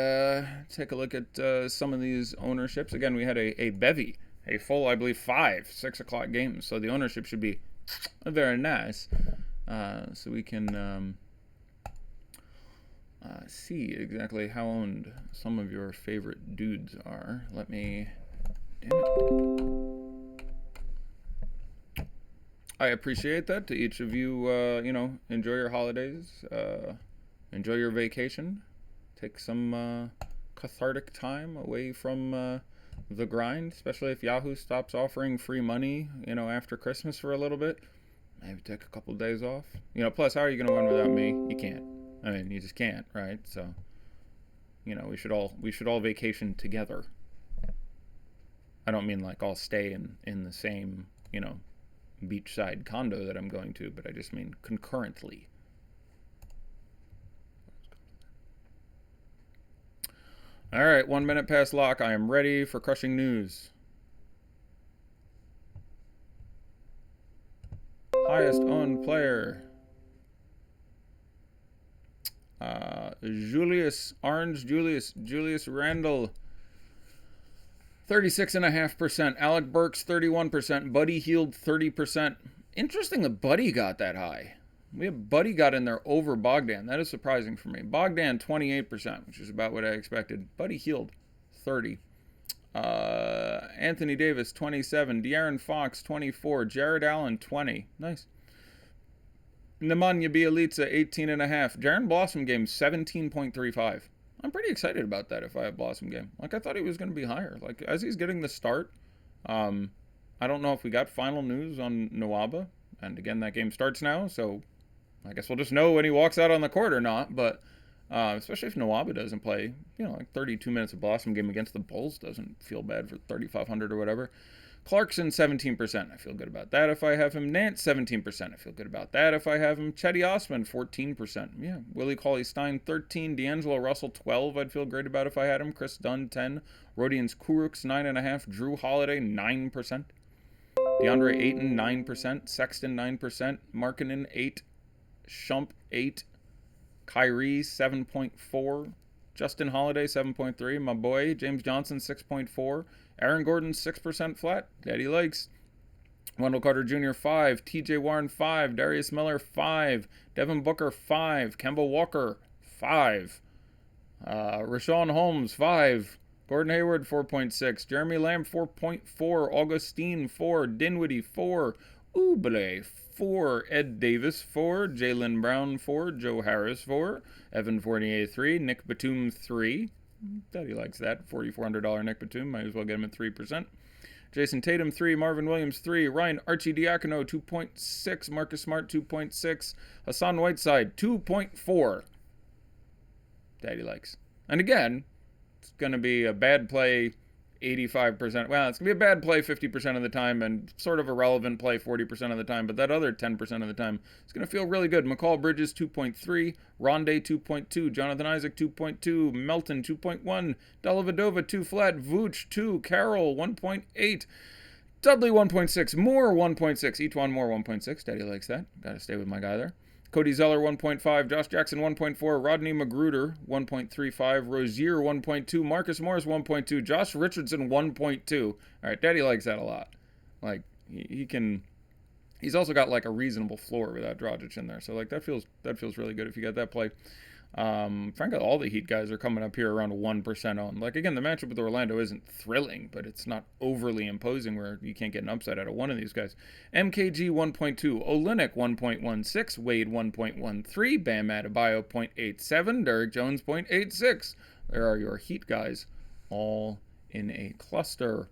take a look at some of these ownerships. Again, we had a bevy, a full, I believe, 5 6 o'clock games, so the ownership should be very nice. So we can see exactly how owned some of your favorite dudes are. Let me... Damn it. I appreciate that to each of you. Enjoy your holidays. Enjoy your vacation. Take some cathartic time away from the grind, especially if Yahoo stops offering free money, after Christmas for a little bit. Maybe take a couple days off. Plus, how are you going to win without me? You can't. I mean, you just can't, right? So, we should all vacation together. I don't mean like I'll stay in the same, beachside condo that I'm going to, but I just mean concurrently. All right, 1 minute past lock. I am ready for crushing news. Highest owned player. Julius Randle, 36.5%. Alec Burks, 31%. Buddy Hield, 30%. Interesting that Buddy got that high. Buddy got in there over Bogdan. That is surprising for me. Bogdan, 28%, which is about what I expected. Buddy Hield, 30. Anthony Davis, 27. De'Aaron Fox, 24. Jared Allen, 20. Nice. Nemanja Bjelica, 18.5. Jaren Blossom game, 17.35. I'm pretty excited about that if I have Blossom game. Like, I thought he was going to be higher. Like, as he's getting the start, I don't know if we got final news on Nwaba. And again, that game starts now, so I guess we'll just know when he walks out on the court or not. But especially if Nwaba doesn't play, like 32 minutes of Blossom game against the Bulls doesn't feel bad for 3,500 or whatever. Clarkson, 17%. I feel good about that if I have him. Nance, 17%. I feel good about that if I have him. Chetty Osman, 14%. Yeah. Willie Cauley-Stein, 13. D'Angelo Russell, 12. I'd feel great about if I had him. Chris Dunn, 10. Rodions Kurucs, 9.5. Drew Holiday, 9%. DeAndre Ayton, 9%. Sexton, 9%. Markkanen, 8. Shump, 8. Kyrie, 7.4. Justin Holiday, 7.3. My boy, James Johnson, 6.4. Aaron Gordon, 6% flat. Daddy likes. Wendell Carter Jr., 5. TJ Warren, 5. Darius Miller, 5. Devin Booker, 5. Kemba Walker, 5. Rashawn Holmes, 5. Gordon Hayward, 4.6. Jeremy Lamb, 4.4. Augustine, 4. Dinwiddie, 4. Oubre, 4. Ed Davis, 4. Jaylen Brown, 4. Joe Harris, 4. Evan Fournier, 3. Nick Batum, 3. Daddy likes that. $4,400 Nick Batum. Might as well get him at 3%. Jason Tatum, 3. Marvin Williams, 3. Ryan Arcidiacono, 2.6. Marcus Smart, 2.6. Hassan Whiteside, 2.4. Daddy likes. And again, it's going to be a bad play 85%. Well, it's going to be a bad play 50% of the time and sort of a relevant play 40% of the time. But that other 10% of the time, it's going to feel really good. McCall Bridges, 2.3. Rondé, 2.2. Jonathan Isaac, 2.2. Melton, 2.1. Dellavedova, 2 flat. Vooch, 2. Carroll, 1.8. Dudley, 1.6. Moore, 1.6. Etuan Moore, 1.6. Daddy likes that. Got to stay with my guy there. Cody Zeller, 1.5. Josh Jackson, 1.4. Rodney Magruder, 1.35. Rozier, 1.2. Marcus Morris, 1.2. Josh Richardson, 1.2. All right, Daddy likes that a lot. Like, he can... He's also got, like, a reasonable floor without Dragic in there. So, like, that feels really good if you get that play. Frankly, all the Heat guys are coming up here around 1% on. Like, again, the matchup with Orlando isn't thrilling, but it's not overly imposing where you can't get an upside out of one of these guys. MKG 1.2, Olynyk 1.16, Wade 1.13, Bam Adebayo 0.87, Derrick Jones 0.86. There are your Heat guys all in a cluster.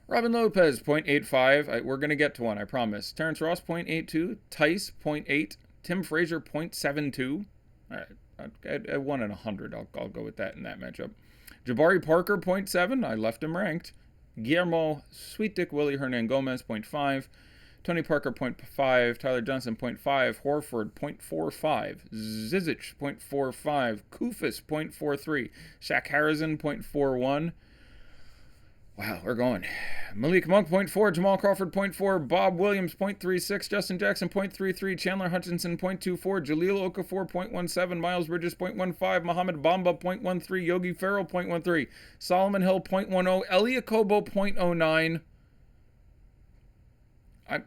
Robin Lopez 0.85. We're going to get to one, I promise. Terrence Ross 0.82, Tice 0.8, Tim Frazier 0.72. All right. At 1 in 100, I'll go with that in that matchup. Jabari Parker, 0.7. I left him ranked. Guillermo Sweet Dick Willie Hernan Gomez, 0.5. Tony Parker, 0.5. Tyler Johnson, 0.5. Horford, 0.45. Zizic, 0.45. Kufis, 0.43. Shaq Harrison, 0.41. Wow, we're going. Malik Monk, 0.4. Jamal Crawford, 0.4. Bob Williams, 0.36. Justin Jackson, 0.33. Chandler Hutchinson, 0.24. Jahlil Okafor, 0.17. Miles Bridges, 0.15. Mohamed Bamba, 0.13. Yogi Ferrell, 0.13. Solomon Hill, 0.10. Elie Okobo, 0.09.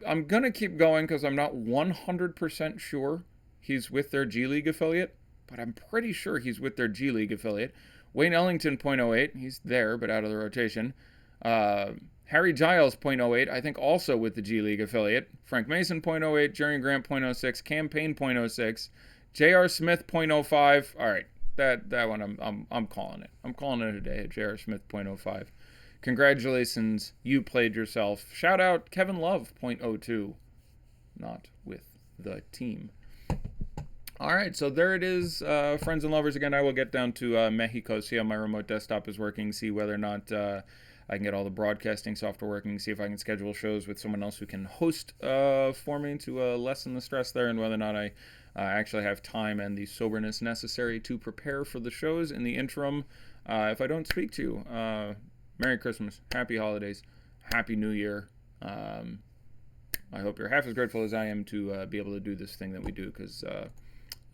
I'm going to keep going because I'm not 100% sure he's with their G League affiliate, but I'm pretty sure he's with their G League affiliate. Wayne Ellington, 0.08. He's there, but out of the rotation. Harry Giles, 0.08, I think also with the G League affiliate. Frank Mason, 0.08. Jerry Grant, 0.06. Cam Payne, 0.06. J.R. Smith, 0.05. All right, that one I'm calling it. I'm calling it a day at J.R. Smith, 0.05. Congratulations, you played yourself. Shout out Kevin Love, 0.02. Not with the team. All right, so there it is, friends and lovers. Again, I will get down to Mexico, see how my remote desktop is working, see whether or not I can get all the broadcasting software working, see if I can schedule shows with someone else who can host for me to lessen the stress there, and whether or not I I actually have time and the soberness necessary to prepare for the shows. In the interim, if I don't speak to you, Merry Christmas, Happy Holidays, Happy New Year. I hope you're half as grateful as I am to be able to do this thing that we do, because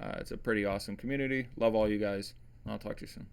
it's a pretty awesome community. Love all you guys. I'll talk to you soon.